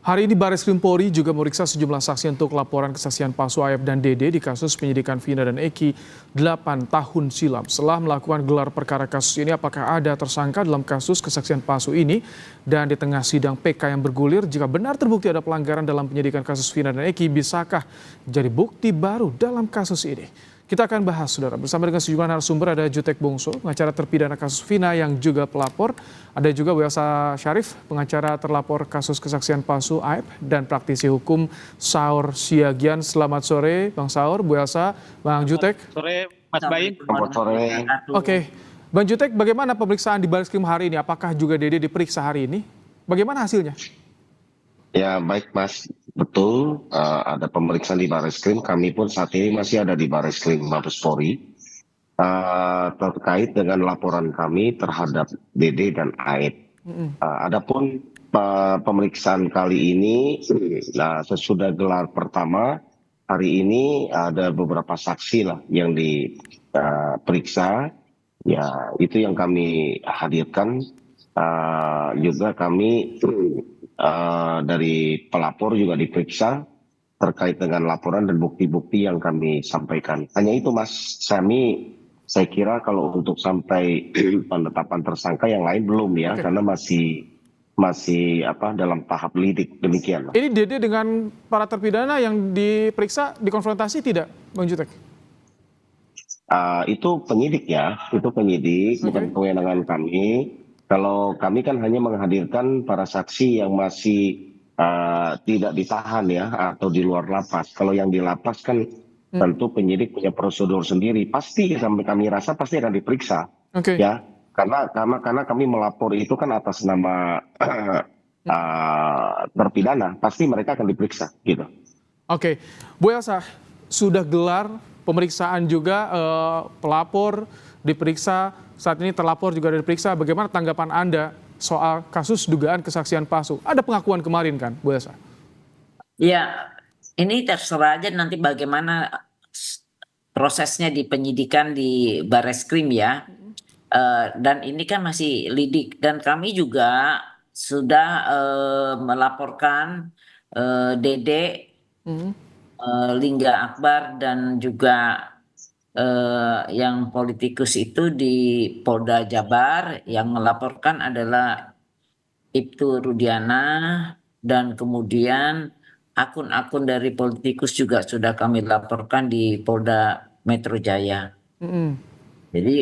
Hari ini Baris Krim Polri juga memeriksa sejumlah saksi untuk laporan kesaksian palsu AF dan DD di kasus penyidikan Vina dan Eki 8 tahun silam. Setelah melakukan gelar perkara kasus ini, apakah ada tersangka dalam kasus kesaksian palsu ini? Dan di tengah sidang PK yang bergulir, jika benar terbukti ada pelanggaran dalam penyidikan kasus Vina dan Eki, bisakah jadi bukti baru dalam kasus ini? Kita akan bahas, saudara, bersama dengan sejumlah narasumber. Ada Jutek Bongso, pengacara terpidana kasus Vina yang juga pelapor. Ada juga Bu Elsa Syarif, pengacara terlapor kasus kesaksian palsu AF, dan praktisi hukum Saur Siagian. Selamat sore, Bang Saur, Bu Elsa, Bang Jutek. Sore, Mas Bayu. Selamat sore. Oke, Bang Jutek, bagaimana pemeriksaan di Baris Krim hari ini? Apakah juga Dede diperiksa hari ini? Bagaimana hasilnya? Ya baik Mas, betul ada pemeriksaan di Baris Krim. Kami pun saat ini masih ada di Baris Krim Mabes Polri terkait dengan laporan kami terhadap Dede dan Aep. Adapun pemeriksaan kali ini, sesudah gelar pertama hari ini ada beberapa saksi lah yang diperiksa. Ya itu yang kami hadirkan. Juga kami dari pelapor juga diperiksa terkait dengan laporan dan bukti-bukti yang kami sampaikan. Hanya itu Mas, saya kira kalau untuk sampai penetapan tersangka yang lain belum ya, karena masih dalam tahap lidik, demikian. Ini Dede dengan para terpidana yang diperiksa dikonfrontasi tidak, Bang Jutek? Itu penyidik ya, bukan kewenangan kami. Kalau kami kan hanya menghadirkan para saksi yang masih tidak ditahan ya, atau di luar lapas. Kalau yang di lapas kan tentu penyidik punya prosedur sendiri. Pasti kami rasa pasti akan diperiksa, ya. Karena kami melapor itu kan atas nama terpidana, pasti mereka akan diperiksa, gitu. Oke, Bu Elsa, sudah gelar pemeriksaan juga, pelapor diperiksa, saat ini terlapor juga diperiksa. Bagaimana tanggapan Anda soal kasus dugaan kesaksian palsu? Ada pengakuan kemarin kan, Bu Elsa? Ya, ini terserah aja nanti bagaimana prosesnya di penyidikan di Bareskrim ya. Dan ini kan masih lidik, dan kami juga sudah melaporkan Dede, Lingga Akbar, dan juga yang politikus itu di Polda Jabar. Yang melaporkan adalah Ibtu Rudiana, dan kemudian akun-akun dari politikus juga sudah kami laporkan di Polda Metro Jaya. Jadi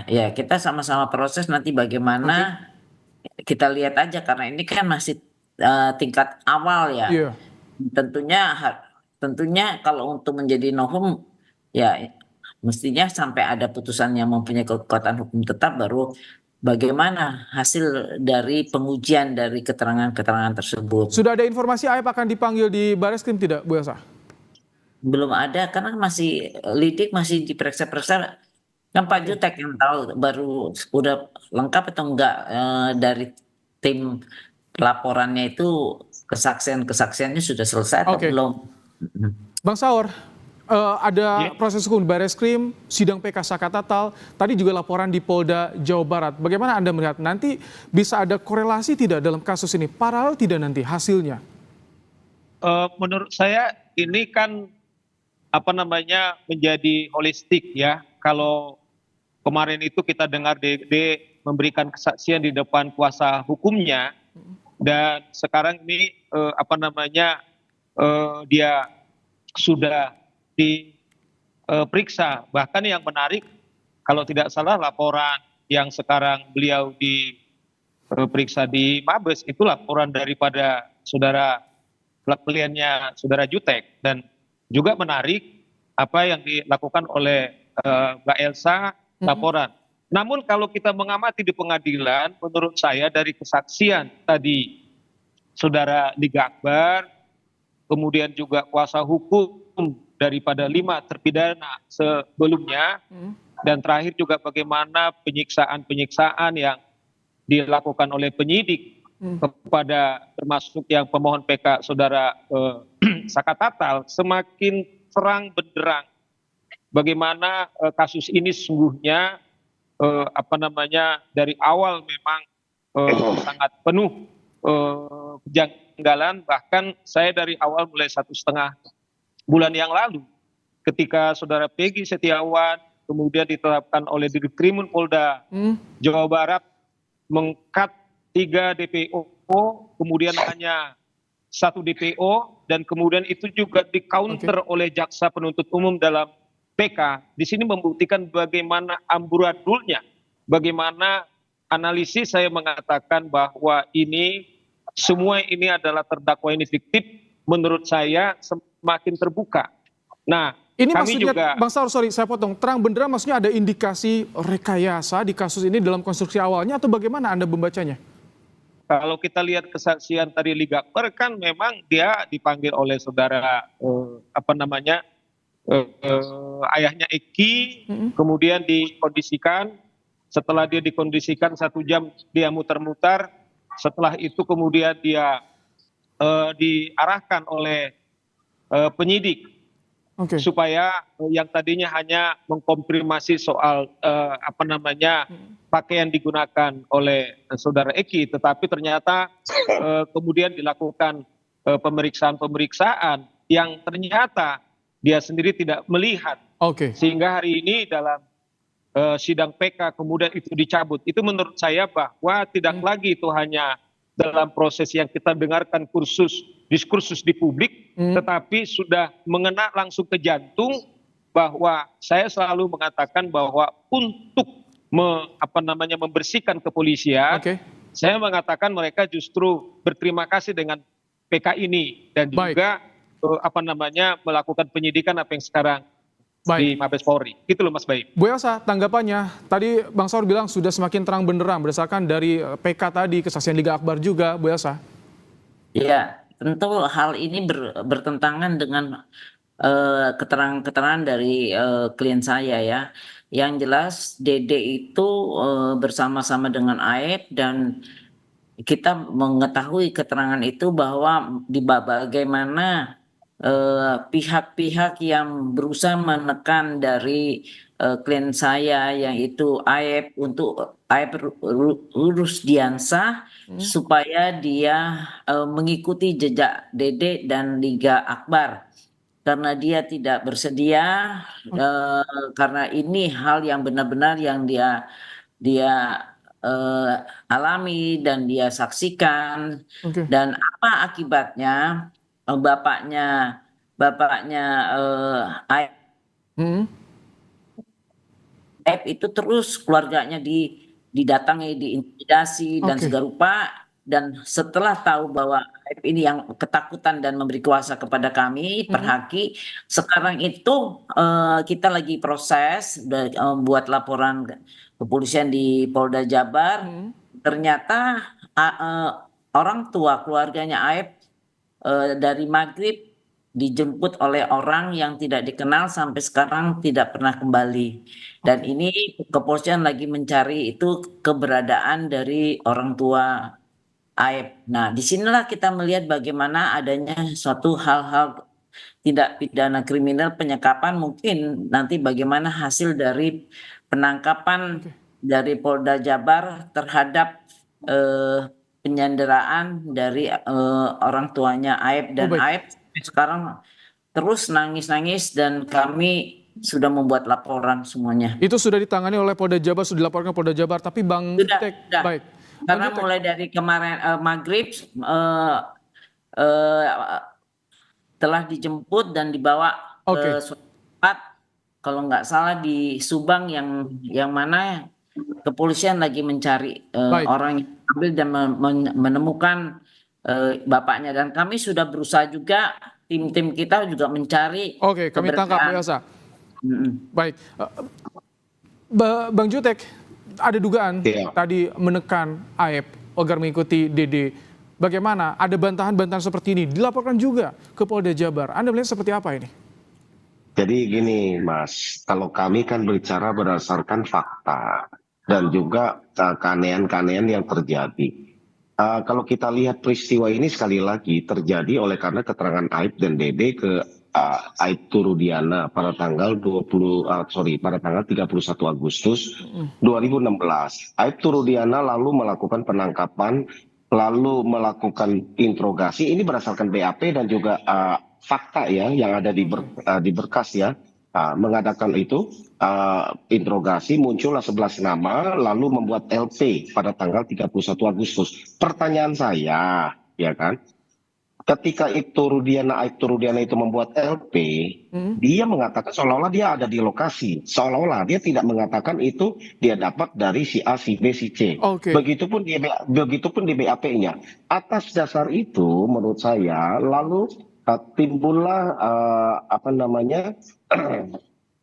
ya kita sama-sama proses nanti bagaimana. Kita lihat aja, karena ini kan masih tingkat awal ya. Tentunya kalau untuk menjadi novum ya mestinya sampai ada putusan yang mempunyai kekuatan hukum tetap, baru bagaimana hasil dari pengujian dari keterangan-keterangan tersebut. Sudah ada informasi AF akan dipanggil di Baris Krim tidak, Bu Elsa? Belum ada, karena masih lidik, masih diperiksa-periksa. Kan Pak Jutek yang tahu baru udah lengkap atau enggak dari tim laporannya itu, kesaksiannya sudah selesai atau belum. Bang Saur, ada proses hukum di Baris Krim, sidang PK Saka Tatal, tadi juga laporan di Polda Jawa Barat. Bagaimana Anda melihat nanti bisa ada korelasi tidak dalam kasus ini? Paralel tidak nanti hasilnya? Menurut saya ini kan menjadi holistik ya. Kalau kemarin itu kita dengar Dede memberikan kesaksian di depan kuasa hukumnya, dan sekarang ini dia sudah diperiksa. Bahkan yang menarik, kalau tidak salah laporan yang sekarang beliau diperiksa di Mabes itu laporan daripada saudara kliennya saudara Jutek. Dan juga menarik apa yang dilakukan oleh Mbak Elsa, laporan. Namun kalau kita mengamati di pengadilan, menurut saya dari kesaksian tadi saudara Lingga Akbar, kemudian juga kuasa hukum daripada 5 terpidana sebelumnya, dan terakhir juga bagaimana penyiksaan yang dilakukan oleh penyidik kepada termasuk yang pemohon PK saudara Saka Tatal, semakin terang benderang bagaimana kasus ini sesungguhnya dari awal memang sangat penuh kejanggalan, bahkan saya dari awal mulai 1,5 bulan yang lalu ketika saudara Peggy Setiawan kemudian ditetapkan oleh Ditkrimum Polda Jawa Barat mengkat 3 DPO, kemudian hanya 1 DPO, dan kemudian itu juga di-counter oleh jaksa penuntut umum dalam PK. Di sini membuktikan bagaimana amburadulnya, bagaimana analisis saya mengatakan bahwa semua ini adalah terdakwa ini fiktif, menurut saya semakin terbuka. Nah, ini kami maksudnya, juga, Bang Saur, sorry saya potong, terang benderang maksudnya ada indikasi rekayasa di kasus ini dalam konstruksi awalnya atau bagaimana Anda membacanya? kalau kita lihat kesaksian tadi Liga Akbar kan memang dia dipanggil oleh saudara ayahnya Eki, kemudian dikondisikan. Setelah dia dikondisikan 1 jam dia muter-muter. Setelah itu kemudian dia diarahkan oleh penyidik supaya yang tadinya hanya mengkonfirmasi soal pakaian digunakan oleh saudara Eki, tetapi ternyata kemudian dilakukan pemeriksaan yang ternyata dia sendiri tidak melihat. Sehingga hari ini dalam sidang PK kemudian itu dicabut. Itu menurut saya bahwa tidak lagi itu hanya dalam proses yang kita dengarkan diskursus di publik, tetapi sudah mengena langsung ke jantung, bahwa saya selalu mengatakan bahwa untuk membersihkan kepolisian, saya mengatakan mereka justru berterima kasih dengan PK ini dan juga melakukan penyidikan apa yang sekarang di Mabes Polri. Gitu loh Mas Baim. Bu Elsa, tanggapannya, tadi Bang Saur bilang sudah semakin terang benderang berdasarkan dari PK tadi, kesaksian Liga Akbar juga, Bu Elsa. Ya, tentu hal ini bertentangan dengan keterangan-keterangan dari klien saya ya. Yang jelas Dede itu bersama-sama dengan Aep, dan kita mengetahui keterangan itu bahwa bagaimana pihak-pihak yang berusaha menekan dari klien saya yaitu Aep untuk Aep Rusdiansah supaya dia mengikuti jejak Dede dan Liga Akbar, karena dia tidak bersedia, karena ini hal yang benar-benar yang dia alami dan dia saksikan. Dan apa akibatnya? Bapaknya Aep itu terus keluarganya didatangi, diintimidasi dan segala rupa. Dan setelah tahu bahwa Aep ini yang ketakutan dan memberi kuasa kepada kami, Perhaki, sekarang itu kita lagi proses buat laporan kepolisian di Polda Jabar. Ternyata orang tua keluarganya Aep dari maghrib dijemput oleh orang yang tidak dikenal sampai sekarang tidak pernah kembali. Dan ini kepolisian lagi mencari itu keberadaan dari orang tua Aep. Nah, disinilah kita melihat bagaimana adanya suatu hal-hal tindak pidana kriminal penyekapan, mungkin nanti bagaimana hasil dari penangkapan dari Polda Jabar terhadap penyanderaan dari orang tuanya Aep, dan Aep sekarang terus nangis-nangis dan kami sudah membuat laporan semuanya. Itu sudah ditangani oleh Polda Jabar, sudah dilaporkan Polda Jabar, tapi Bang Jutek, baik. Karena mulai dari kemarin maghrib telah dijemput dan dibawa ke suatu tempat, kalau nggak salah di Subang, yang mana kepolisian lagi mencari orang yang ambil dan menemukan bapaknya, dan kami sudah berusaha juga, tim kita juga mencari. Kami tangkap Bu Elsa. Baik, Bang Jutek, ada dugaan tadi menekan Aep agar mengikuti Dede. Bagaimana? Ada bantahan-bantahan seperti ini dilaporkan juga ke Polda Jabar. Anda melihat seperti apa ini? Jadi gini Mas, kalau kami kan berbicara berdasarkan fakta dan juga keanehan-keanehan yang terjadi. Kalau kita lihat peristiwa ini sekali lagi terjadi oleh karena keterangan Aep dan Dede ke Aibtu Rudiana pada tanggal 31 Agustus 2016. Aibtu Rudiana lalu melakukan penangkapan lalu melakukan interogasi. Ini berdasarkan BAP dan juga fakta ya yang ada di berkas ya. Mengadakan itu interogasi, muncullah 11 nama lalu membuat LP pada tanggal 31 Agustus. Pertanyaan saya, ya kan, ketika Aibtu Rudiana itu membuat LP, dia mengatakan seolah-olah dia ada di lokasi, seolah-olah dia tidak mengatakan itu dia dapat dari si A, si B, si C. Oke. Begitupun di BAP-nya. Atas dasar itu, menurut saya, lalu timbullah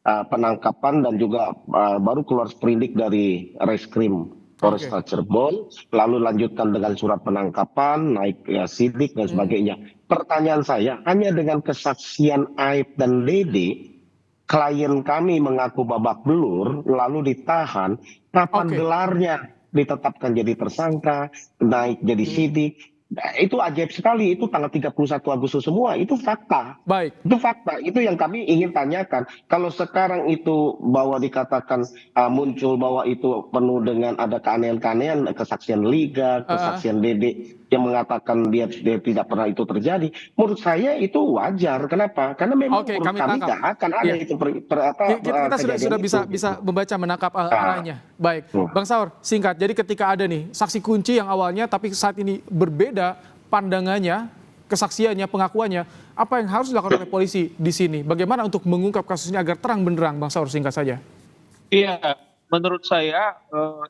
penangkapan dan juga baru keluar sprindik dari Reskrim Polresta Cirebon, lalu lanjutkan dengan surat penangkapan, naik ya sidik dan sebagainya. Pertanyaan saya, hanya dengan kesaksian Aib dan Dede, klien kami mengaku babak belur, lalu ditahan, kapan gelarnya ditetapkan jadi tersangka, naik jadi sidik. Nah, itu ajaib sekali, itu tanggal 31 Agustus semua, itu fakta. Baik. Itu fakta, itu yang kami ingin tanyakan. Kalau sekarang itu bahwa dikatakan muncul bahwa itu penuh dengan ada keanehan-keanehan, kesaksian Liga, kesaksian Dede yang mengatakan dia tidak pernah itu terjadi, menurut saya itu wajar. Kenapa? Karena memang menurut kami nggak akan ada itu kita sudah bisa membaca, menangkap arahnya. Baik, Bang Saur, singkat. Jadi ketika ada nih saksi kunci yang awalnya tapi saat ini berbeda pandangannya, kesaksiannya, pengakuannya, apa yang harus dilakukan oleh polisi di sini? Bagaimana untuk mengungkap kasus ini agar terang benderang, Bang Saur, singkat saja? Iya, menurut saya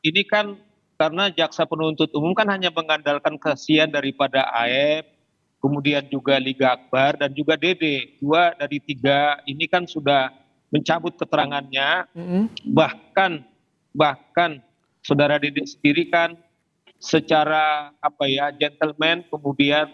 ini kan karena jaksa penuntut umum kan hanya mengandalkan kesaksian daripada Aib, kemudian juga Liga Akbar dan juga Dede. 2 dari 3 ini kan sudah mencabut keterangannya, bahkan saudara Dede sendiri kan secara gentleman kemudian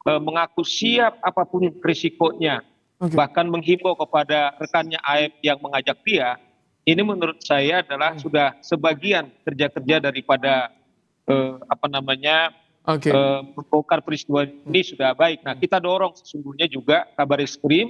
mengaku siap apapun risikonya, bahkan menghimbau kepada rekannya Aib yang mengajak dia. Ini menurut saya adalah sudah sebagian kerja-kerja daripada membongkar peristiwa ini sudah baik. Nah, kita dorong sesungguhnya juga Kabareskrim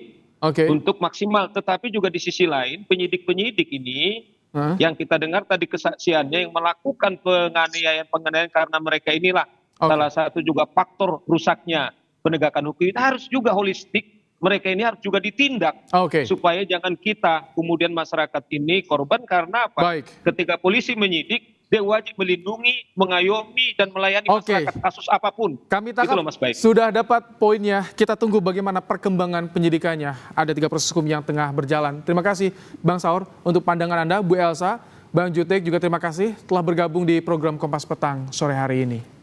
untuk maksimal, tetapi juga di sisi lain penyidik-penyidik ini yang kita dengar tadi kesaksiannya yang melakukan penganiayaan karena mereka inilah salah satu juga faktor rusaknya penegakan hukum, itu harus juga holistik. Mereka ini harus juga ditindak supaya jangan kita kemudian masyarakat ini korban karena apa? Ketika polisi menyidik, dia wajib melindungi, mengayomi dan melayani masyarakat kasus apapun. Kami tangkap sudah dapat poinnya. Kita tunggu bagaimana perkembangan penyidikannya. Ada 3 proses hukum yang tengah berjalan. Terima kasih Bang Saur untuk pandangan Anda, Bu Elsa, Bang Jutek juga terima kasih telah bergabung di program Kompas Petang sore hari ini.